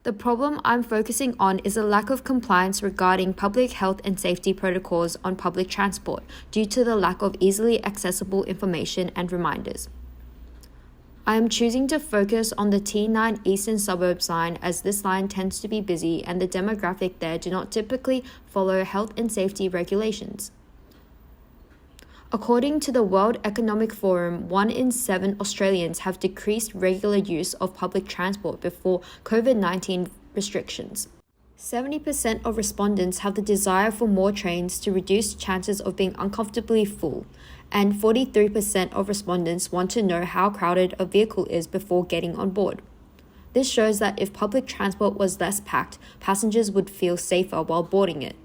The problem I'm focusing on is a lack of compliance regarding public health and safety protocols on public transport due to the lack of easily accessible information and reminders. I am choosing to focus on the T9 Eastern Suburbs line as this line tends to be busy and the demographic there do not typically follow health and safety regulations. According to the World Economic Forum, 1 in 7 Australians have decreased regular use of public transport before COVID-19 restrictions. 70% of respondents have the desire for more trains to reduce chances of being uncomfortably full, and 43% of respondents want to know how crowded a vehicle is before getting on board. This shows that if public transport was less packed, passengers would feel safer while boarding it.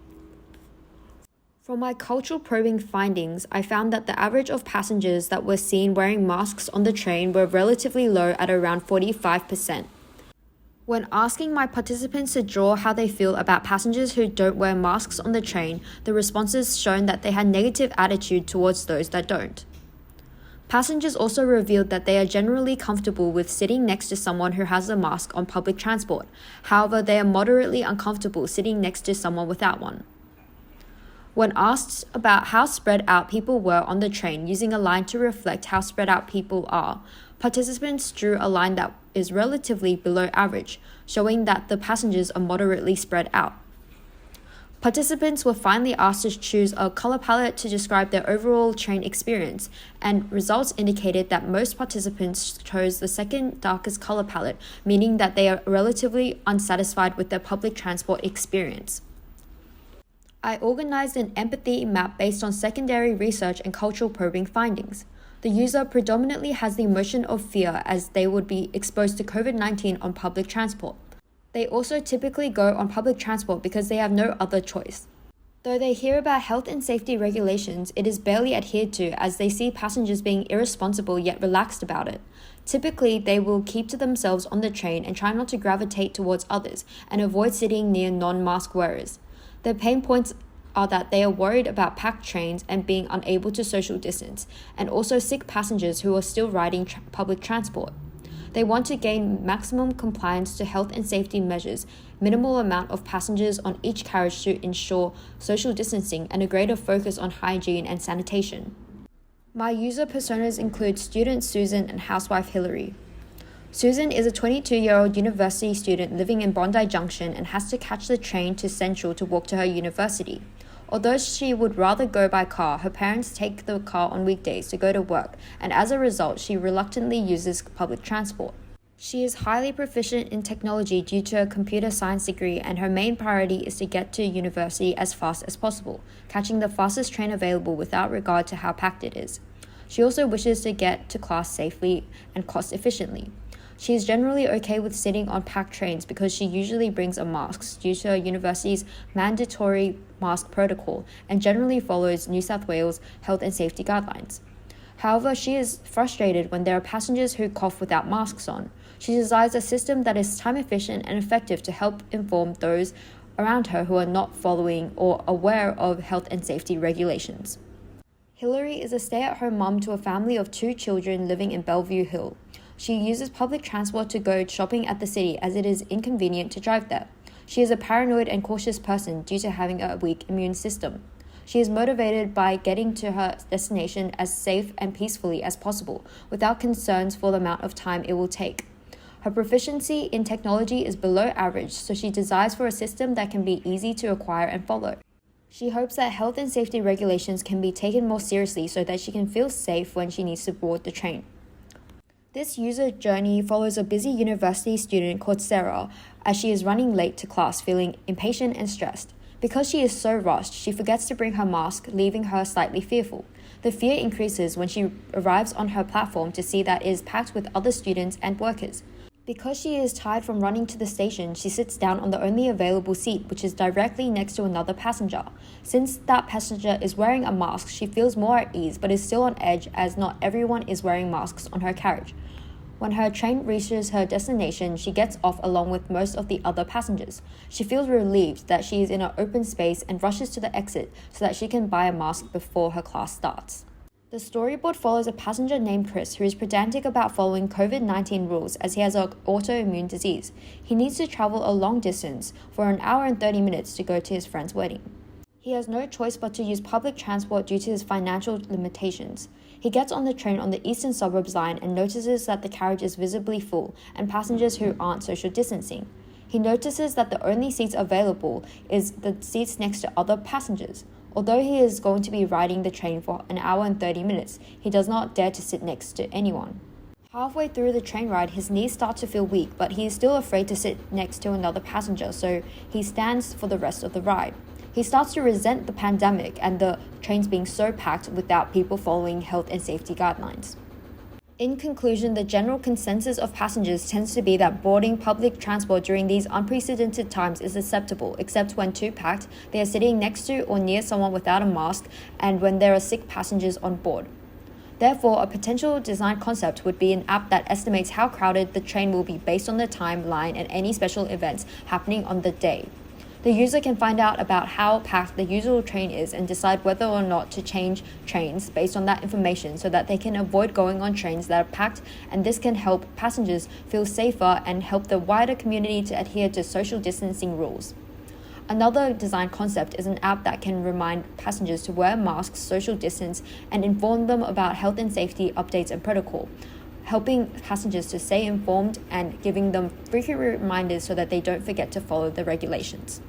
From my cultural probing findings, I found that the average of passengers that were seen wearing masks on the train were relatively low at around 45%. When asking my participants to draw how they feel about passengers who don't wear masks on the train, the responses shown that they had negative attitude towards those that don't. Passengers also revealed that they are generally comfortable with sitting next to someone who has a mask on public transport. However, they are moderately uncomfortable sitting next to someone without one. When asked about how spread out people were on the train using a line to reflect how spread out people are, participants drew a line that is relatively below average, showing that the passengers are moderately spread out. Participants were finally asked to choose a color palette to describe their overall train experience, and results indicated that most participants chose the second darkest color palette, meaning that they are relatively unsatisfied with their public transport experience. I organized an empathy map based on secondary research and cultural probing findings. The user predominantly has the emotion of fear as they would be exposed to COVID-19 on public transport. They also typically go on public transport because they have no other choice. Though they hear about health and safety regulations, it is barely adhered to as they see passengers being irresponsible yet relaxed about it. Typically, they will keep to themselves on the train and try not to gravitate towards others and avoid sitting near non-mask wearers. Their pain points are that they are worried about packed trains and being unable to social distance, and also sick passengers who are still riding public transport. They want to gain maximum compliance to health and safety measures, minimal amount of passengers on each carriage to ensure social distancing, and a greater focus on hygiene and sanitation. My user personas include student Susan and housewife Hillary. Susan is a 22-year-old university student living in Bondi Junction and has to catch the train to Central to walk to her university. Although she would rather go by car, her parents take the car on weekdays to go to work, and as a result, she reluctantly uses public transport. She is highly proficient in technology due to a computer science degree, and her main priority is to get to university as fast as possible, catching the fastest train available without regard to how packed it is. She also wishes to get to class safely and cost efficiently. She is generally okay with sitting on packed trains because she usually brings a mask due to her university's mandatory mask protocol and generally follows New South Wales health and safety guidelines. However, she is frustrated when there are passengers who cough without masks on. She desires a system that is time efficient and effective to help inform those around her who are not following or aware of health and safety regulations. Hillary is a stay-at-home mom to a family of 2 children living in Bellevue Hill. She uses public transport to go shopping at the city as it is inconvenient to drive there. She is a paranoid and cautious person due to having a weak immune system. She is motivated by getting to her destination as safe and peacefully as possible, without concerns for the amount of time it will take. Her proficiency in technology is below average, so she desires for a system that can be easy to acquire and follow. She hopes that health and safety regulations can be taken more seriously so that she can feel safe when she needs to board the train. This user journey follows a busy university student called Sarah as she is running late to class, feeling impatient and stressed. Because she is so rushed, she forgets to bring her mask, leaving her slightly fearful. The fear increases when she arrives on her platform to see that it is packed with other students and workers. Because she is tired from running to the station, she sits down on the only available seat, which is directly next to another passenger. Since that passenger is wearing a mask, she feels more at ease but is still on edge as not everyone is wearing masks on her carriage. When her train reaches her destination, she gets off along with most of the other passengers. She feels relieved that she is in an open space and rushes to the exit so that she can buy a mask before her class starts. The storyboard follows a passenger named Chris who is pedantic about following COVID-19 rules as he has an autoimmune disease. He needs to travel a long distance for an hour and 30 minutes to go to his friend's wedding. He has no choice but to use public transport due to his financial limitations. He gets on the train on the Eastern Suburbs line and notices that the carriage is visibly full and passengers who aren't social distancing. He notices that the only seats available is the seats next to other passengers. Although he is going to be riding the train for an hour and 30 minutes, he does not dare to sit next to anyone. Halfway through the train ride, his knees start to feel weak, but he is still afraid to sit next to another passenger, so he stands for the rest of the ride. He starts to resent the pandemic and the trains being so packed without people following health and safety guidelines. In conclusion, the general consensus of passengers tends to be that boarding public transport during these unprecedented times is acceptable, except when too packed, they are sitting next to or near someone without a mask, and when there are sick passengers on board. Therefore, a potential design concept would be an app that estimates how crowded the train will be based on the timeline and any special events happening on the day. The user can find out about how packed the usual train is and decide whether or not to change trains based on that information so that they can avoid going on trains that are packed, and this can help passengers feel safer and help the wider community to adhere to social distancing rules. Another design concept is an app that can remind passengers to wear masks, social distance, and inform them about health and safety updates and protocol, helping passengers to stay informed and giving them frequent reminders so that they don't forget to follow the regulations.